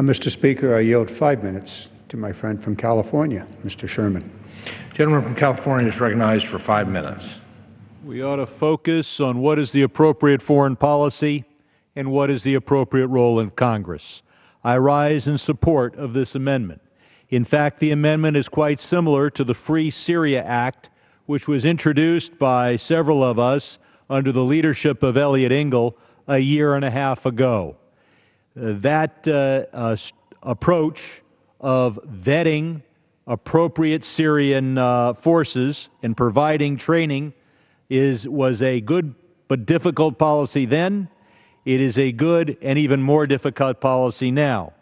Mr. Speaker, I yield 5 minutes to my friend from California, Mr. Sherman. Gentleman from California is recognized for 5 minutes. We ought to focus on what is the appropriate foreign policy and what is the appropriate role in Congress. I rise in support of this amendment. In fact, the amendment is quite similar to the Free Syria Act, which was introduced by several of us under the leadership of Eliot Engel a year and a half ago. That approach of vetting appropriate Syrian forces and providing training was a good but difficult policy then. It is a good and even more difficult policy now.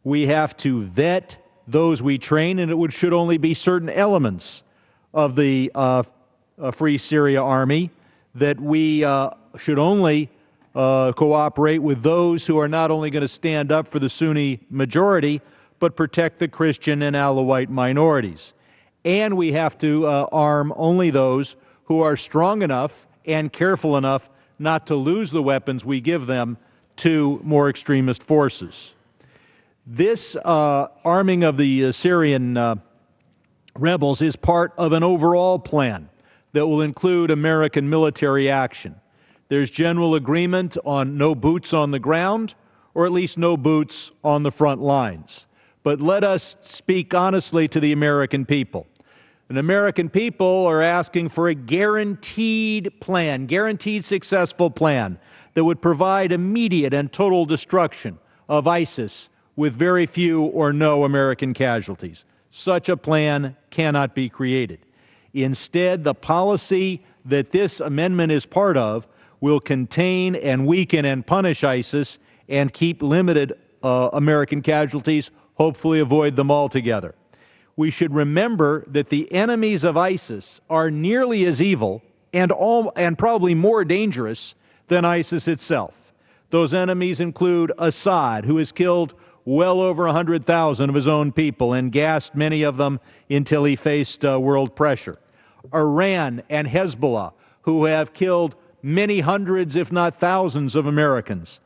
We have to vet those we train, and it should only be certain elements of the Free Syria Army that we should only cooperate with those who are not only going to stand up for the Sunni majority, but protect the Christian and Alawite minorities. And we have to arm only those who are strong enough and careful enough not to lose the weapons we give them to more extremist forces. This arming of the Syrian rebels is part of an overall plan that will include American military action. There's general agreement on no boots on the ground, or at least no boots on the front lines. But let us speak honestly to the American people. The American people are asking for a guaranteed plan, guaranteed successful plan that would provide immediate and total destruction of ISIS with very few or no American casualties. Such a plan cannot be created. Instead, the policy that this amendment is part of will contain and weaken and punish ISIS and keep limited American casualties, hopefully avoid them altogether. We should remember that the enemies of ISIS are nearly as evil and probably more dangerous than ISIS itself. Those enemies include Assad, who has killed well over 100,000 of his own people and gassed many of them until he faced world pressure. Iran and Hezbollah, who have killed many hundreds, if not thousands, of Americans.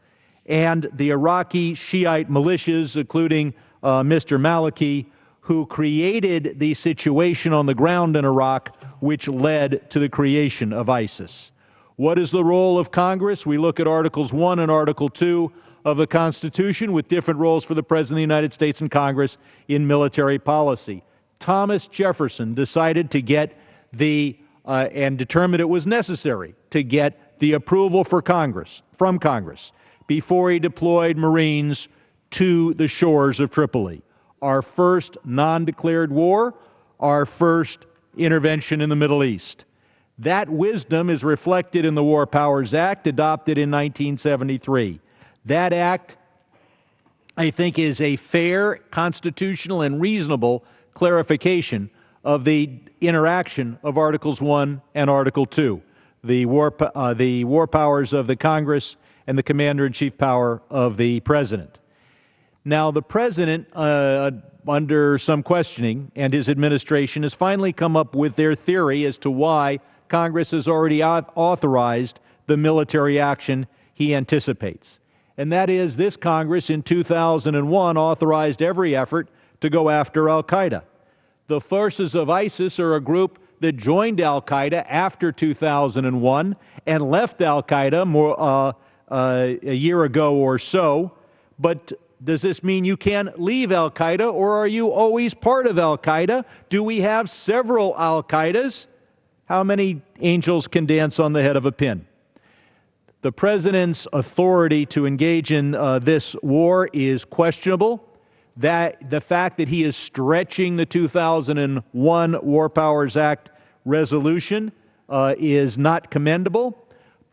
And the Iraqi Shiite militias, including Mr. Maliki, who created the situation on the ground in Iraq, which led to the creation of ISIS. What is the role of Congress? We look at Articles 1 and Article 2 of the Constitution with different roles for the President of the United States and Congress in military policy. Thomas Jefferson decided to get and determined it was necessary to get the approval from Congress before he deployed Marines to the shores of Tripoli. Our first non-declared war, our first intervention in the Middle East. That wisdom is reflected in the War Powers Act adopted in 1973. That act, I think, is a fair, constitutional, and reasonable clarification of the interaction of Articles 1 and Article 2, the war powers of the Congress and the commander-in-chief power of the President. Now, the President, under some questioning, and his administration has finally come up with their theory as to why Congress has already authorized the military action he anticipates. And that is, this Congress in 2001 authorized every effort to go after al-Qaeda. The forces of ISIS are a group that joined al-Qaeda after 2001 and left al-Qaeda a year ago or so. But does this mean you can't leave al-Qaeda, or are you always part of al-Qaeda? Do we have several al-Qaedas? How many angels can dance on the head of a pin? The President's authority to engage in this war is questionable. That the fact that he is stretching the 2001 War Powers Act resolution is not commendable.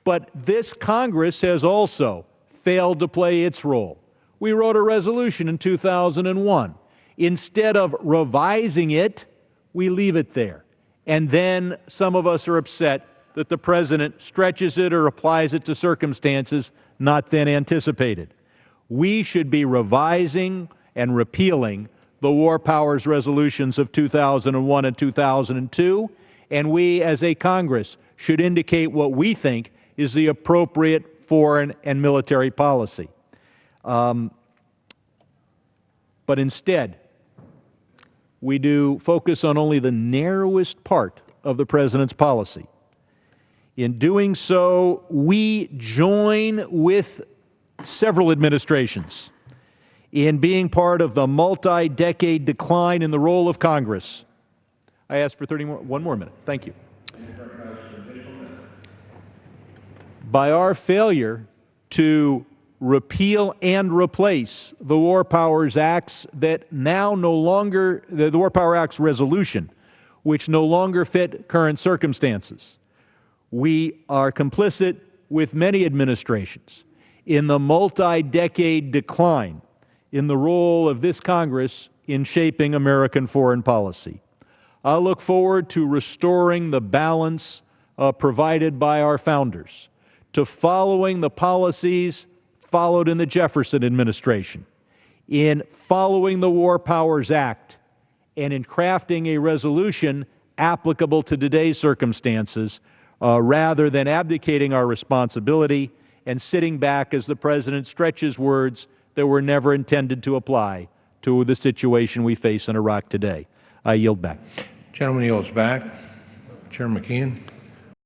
But this Congress has also failed to play its role. We wrote a resolution in 2001. Instead of revising it, we leave it there. And then some of us are upset that the President stretches it or applies it to circumstances not then anticipated. We should be revising and repealing the War Powers resolutions of 2001 and 2002, and we as a Congress should indicate what we think is the appropriate foreign and military policy. But instead, we do focus on only the narrowest part of the President's policy. In doing so, we join with several administrations in being part of the multi-decade decline in the role of Congress. I ask for one more minute. Thank you. By our failure to repeal and replace the War Powers Acts that now no longer, the War Power Acts resolution, which no longer fit current circumstances, we are complicit with many administrations in the multi-decade decline in the role of this Congress in shaping American foreign policy. I look forward to restoring the balance provided by our founders, to following the policies followed in the Jefferson administration, in following the War Powers Act, and in crafting a resolution applicable to today's circumstances, rather than abdicating our responsibility and sitting back as the President stretches words that were never intended to apply to the situation we face in Iraq today. I yield back. Gentleman yields back. Chairman McKeon.